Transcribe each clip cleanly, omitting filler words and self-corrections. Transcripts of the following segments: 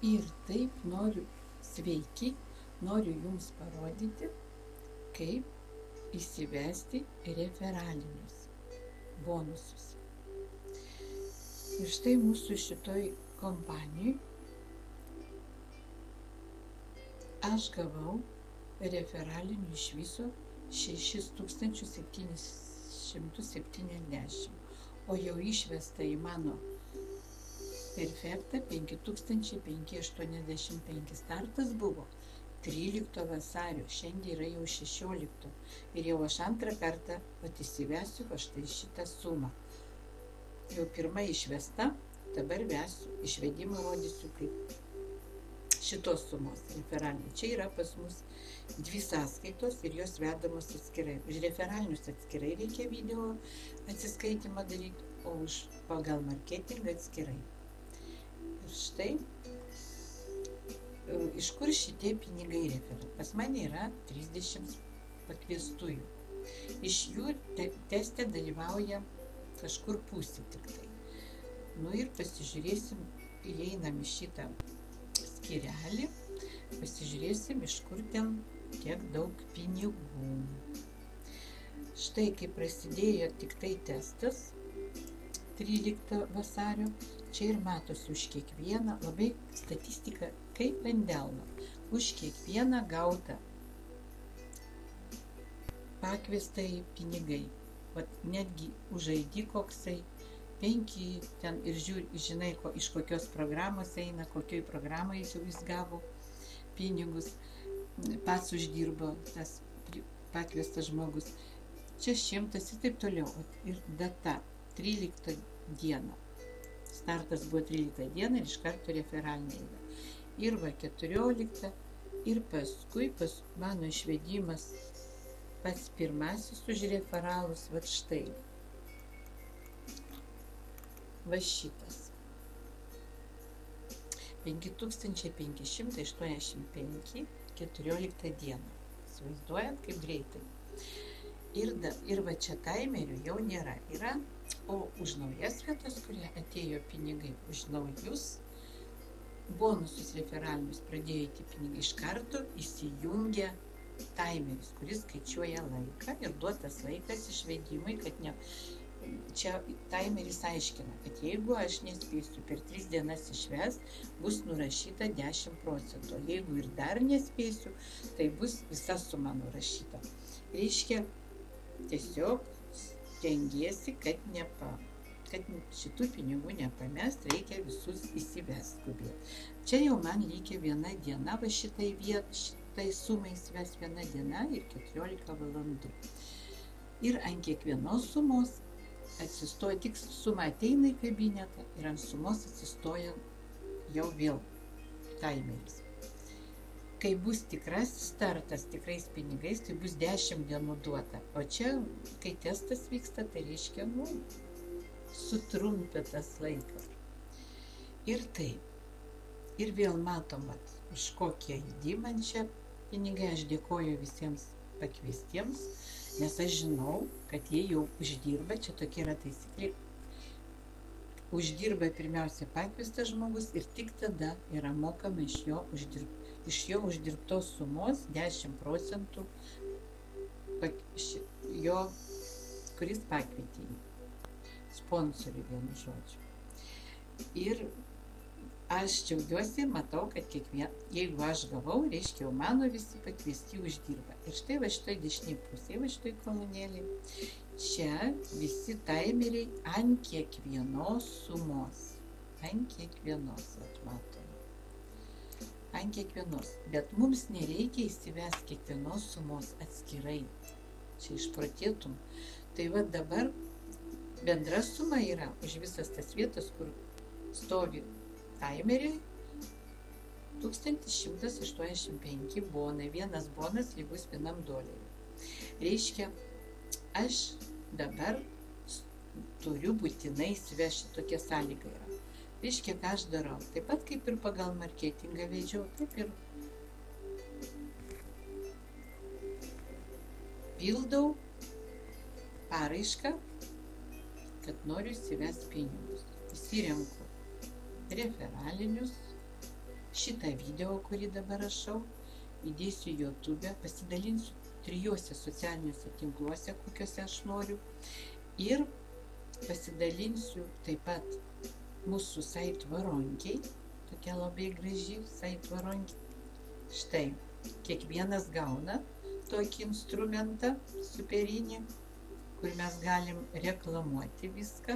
Ir taip noriu jums parodyti, kaip įsivesti referalinius bonusus. Ir štai mūsų šitoj kompanijai aš gavau referalinių iš viso 6770, o jau išvesta į mano Perfectą 5585. Startas buvo 13 vasario, šiandien yra jau 16 ir jau aš antrą kartą įsivesiu štai šitą sumą. Jau pirma išvesta, dabar vesiu, išvedimą rodysiu kaip šitos sumos referaliniai. Čia yra pas mus dvi sąskaitos ir jos vedamos atskirai. Už referalinius atskirai reikia video atsiskaitimą daryti, o už pagal marketingą atskirai. Ir štai, iš kur šitie pinigai referaliniai? Pas mane yra 30 pakviestųjų. Iš jų teste dalyvauja kažkur pusė tik tai. Nu ir pasižiūrėsim, įeinam į šitą skyrelį, pasižiūrėsim, iš kur ten tiek daug pinigų. Štai, kai prasidėjo tik tai testas 13 vasario, čia ir matosi už kiekvieną, labai statistika kaip ant delno, už kiekvieną gautą pakviestąjį pinigai. Vat netgi už ID koksai 5 ten ir žinai, iš kokios programos eina, kokioj programai jis gavo pinigus, pats uždirbo tas pakviestas žmogus. Čia 100 ir taip toliau. Ir data 13 dieną. Startas buvo 13 dieną ir iš karto referaliniai yra. Ir va 14 ir paskui mano išvedimas pats pirmasis už referalus, va štai. Va šitas. 5585, 14 dieną. Įsivaizduojat, kaip greitai. Ir va čia taimerių jau nėra. Yra, o už naujas vietas, kurie atėjo pinigai, už naujus bonusus referalinius pradėjo įti pinigai, iš karto įsijungia taimeris, kuris skaičiuoja laiką ir duotas laikas išvedimui, kad ne... Čia taimeris aiškina, kad jeigu aš nespėsiu per 3 dienas išvest, bus nurašyta 10%. Jeigu ir dar nespėsiu, tai bus visa suma nurašyta. Reiškia, tiesiog stengiesi, kad šitų pinigų nepamest, reikia visus įsivest skubėti. Čia jau man reikia viena diena, va šitai sumai įsivest viena diena ir 14 valandų. Ir ant kiekvienos sumos atsistoja, tik suma ateina į kabinetą ir ant sumos atsistoja jau vėl taimeris. Kai bus tikrasis startas tikrais pinigais, tai bus 10 dienų duota. O čia, kai testas vyksta, tai reiškia, sutrumpintas laikas. Ir taip. Ir vėl matom, už kokie ID man čia pinigai. Aš dėkoju visiems pakviestiems, nes aš žinau, kad jie jau uždirba, čia tokia yra taisyklė, uždirba pirmiausia pakviestas žmogus ir tik tada yra mokama iš jo uždirbtos sumos 10% jo, kuris pakvietė jį, sponsorių vienu žodžiu. Ir aš džiaugiuosi, matau, kad jeigu aš gavau, reiškia jau mano visi pakviesti uždirba. Ir štai va šitoj dešiniai pusėje, va šitoj kolonėlėje, čia visi taimeriai ant kiekvienos sumos. Ant kiekvienos, matom. Ant kiekvienos. Bet mums nereikia įsivesti kiekvienos sumos atskirai. Čia išprotėtum. Tai va dabar bendra suma yra už visas tas vietas, kur stovi taimeriai, 1185 bonai. Vienas bonas lygus $1. Reiškia, aš dabar turiu būtinai įsivežti, tokia sąlyga yra. Reiškia, ką aš darau. Taip pat kaip ir pagal marketingą vedžiau, taip ir pildau paraišką, kad noriu įsivesti pinigus. Įsirenku referalinius šitą video, kurį dabar rašau, įdėsiu į YouTube, pasidalinsiu 3 socialiniuose tinkluose, kokiuose aš noriu. Ir pasidalinsiu taip pat mūsų saitvaronkiai, tokia labai graži saitvaronkė. Štai, kiekvienas gauna tokį instrumentą superinį, kur mes galim reklamuoti viską.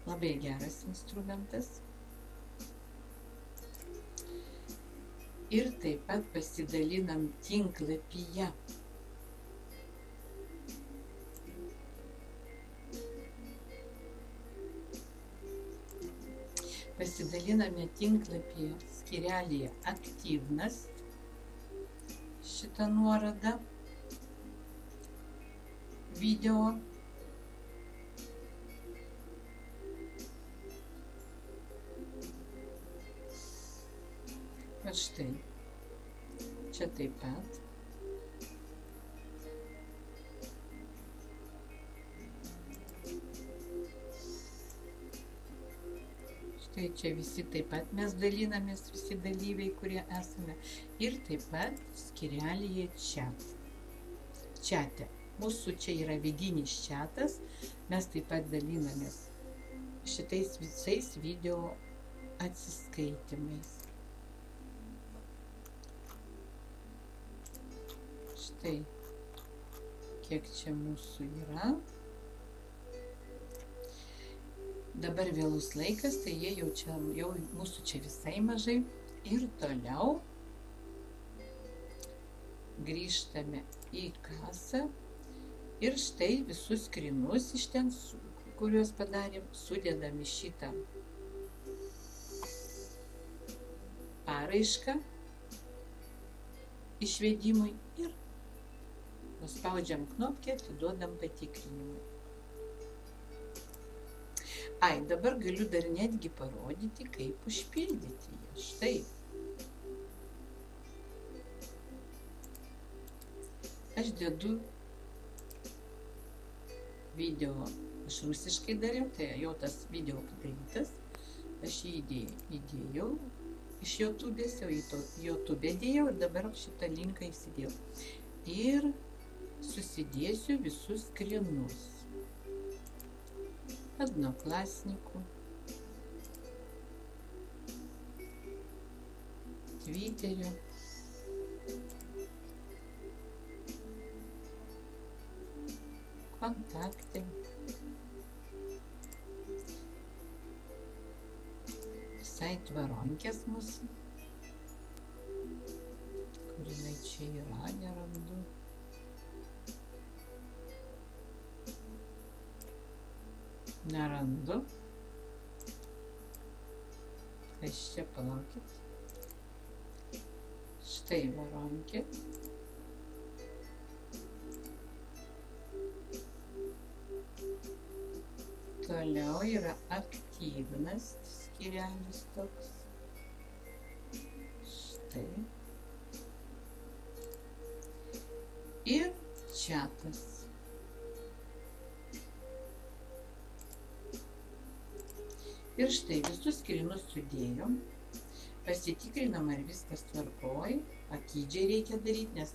Labai geras instrumentas. Ir taip pat pasidalinam tinklapyje. Pasidaliname tinklapyje skyrelyje aktyvnas šitą nuorodą video. Va štai, čia taip pat. Štai čia visi taip pat mes dalinamės, visi dalyviai, kurie esame. Ir taip pat skyrelyje čiate. Mūsų čia yra vidinis čiatas, mes taip pat dalinamės šitais visais video atsiskaitimais. Štai, kiek čia mūsų yra. Dabar vėlus laikas, tai jie jau mūsų čia visai mažai. Ir toliau grįžtame į kasą. Ir štai visus skrinus iš ten, kuriuos padarėm, sudedam į šitą paraišką išvedimui ir nuspaudžiam knopkę, atiduodam patikrinimui. Ai, dabar galiu dar netgi parodyti, kaip užpildyti ją. Štai. Aš dedu video, aš rusiškai dariau, tai jau tas video padarytas. Aš jį įdėjau iš YouTube'ės, jau į YouTube dėjau ir dabar šitą linką įsidėjau. Ir susidėsiu visus skrinus. Однокласснику, Твиттерю, Контакты, Saitvaronkės mūsų, kur jinai čia yra, nerandu. Nerandu. Kas čia, palaukit. Štai varonkė. Toliau yra aktyvnas skyrelis toks. Štai. Ir čiatas. Ir štai visus skrinus sudėjom, pasitikrinam, ar viskas tvarkoj, atidžiai reikia daryti, nes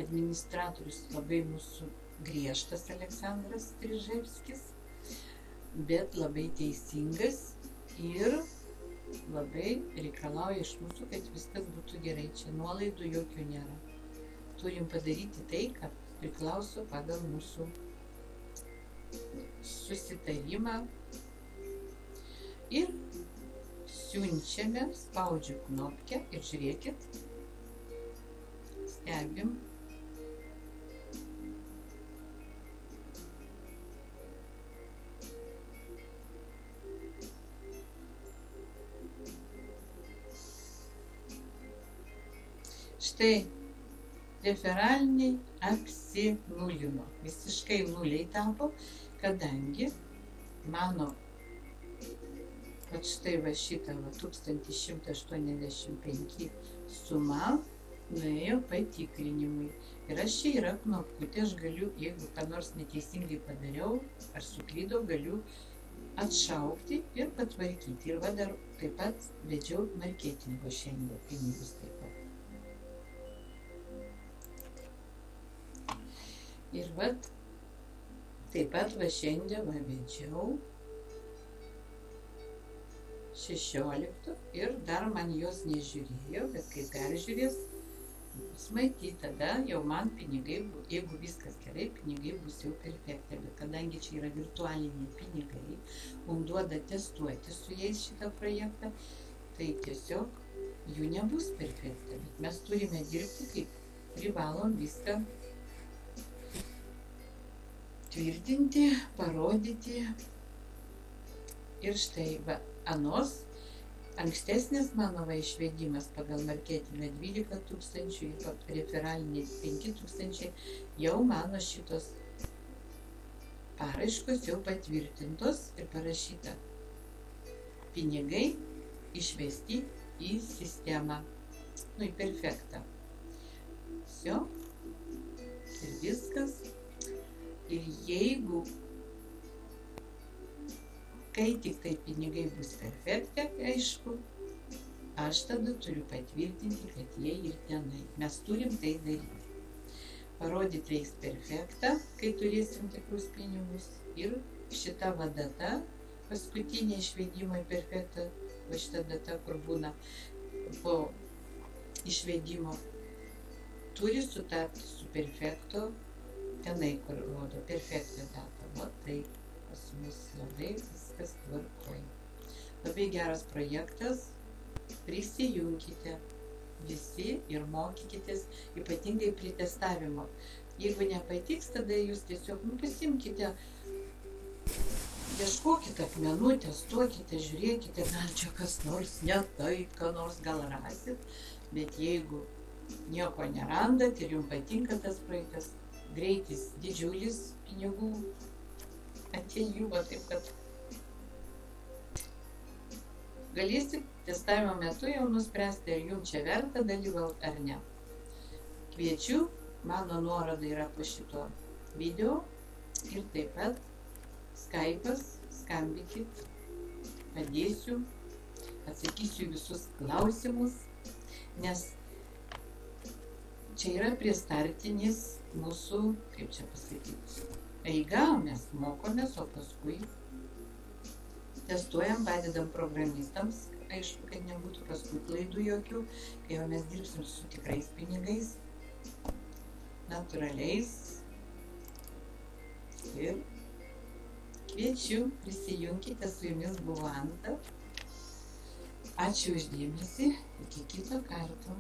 administratorius labai mūsų griežtas Aleksandras Striževskis, bet labai teisingas ir labai reikalauja iš mūsų, kad viskas būtų gerai. Čia nuolaidų jokių nėra. Turim padaryti tai, kad priklauso pagal mūsų susitarimą. Ir siunčiame, spaudžiu knopkę ir žiūrėkit, stebim. Štai referaliniai apsinulino, visiškai nuliai tapo, kadangi mano kad štai va šitą 1185 suma nuėjo patikrinimui. Ir aš čia yra knopkutė, aš galiu, jeigu ką nors neteisingai padariau, ar suklydau, galiu atšaukti ir patvarkyti. Ir va dar taip pat vedžiau marketingo šiandien pinigus taip pat. Ir va taip pat va šiandien va vedžiau 16 ir dar man jos nežiūrėjau, bet kai peržiūrės, bus matyti, tada jau man pinigai, jeigu viskas gerai, pinigai bus jau perfekta, bet kadangi čia yra virtualiniai pinigai, mums duoda testuoti su jais šitą projektą, tai tiesiog jų nebus perfekta, bet mes turime dirbti, kaip privalom viską tvirtinti, parodyti. Ir štai va, ankstesnis mano va išvedimas pagal marketingą 12 000 ir referaliniai 5 000, jau mano šitos paraiškos jau patvirtintos ir parašyta pinigai išvesti į sistemą, į perfektą. Все. Ir viskas. Ir jeigu kai tik tai pinigai bus perfekte, aišku, aš tada turiu patvirtinti, kad jie ir tenai. Mes turim tai daryti. Parodyti reiks perfektą, kai turėsim tikrus pinigus. Ir šita va data, paskutinė išvedimo į perfektą, va šita data, kur būna po išvedimo, turi sutapti su perfekto, tenai, kur rodo perfektą datą. Va taip. Pas mus labai viskas tvarkoja. Labai geras projektas, prisijunkite visi ir mokykitės, ypatingai prie testavimo. Jeigu nepatiks, tada jūs tiesiog pasimkite, ieškokite akmenų, testuokite, žiūrėkite, gal čia kas nors ne taip, ką nors gal rasit, bet jeigu nieko nerandat ir jums patinka tas projektas, greitis didžiulis pinigų atėjų, taip kad galėsit testavimo metu jau nuspręsti, ar jums čia verta dalyvauti ar ne. Kviečiu, mano nuoroda yra po šito video ir taip pat Skype'as, skambinkit, padėsiu, atsakysiu visus klausimus, nes čia yra priestartinis mūsų, kaip čia pasakyti, eiga, mes mokomės, o paskui testuojam, padedam programistams, aišku, kad nebūtų paskui klaidų jokių, kai jau mes dirbsim su tikrais pinigais, natūraliais. Ir kviečiu, prisijunkite, su jumis buvo Anta. Ačiū už dėmesį, iki kito karto.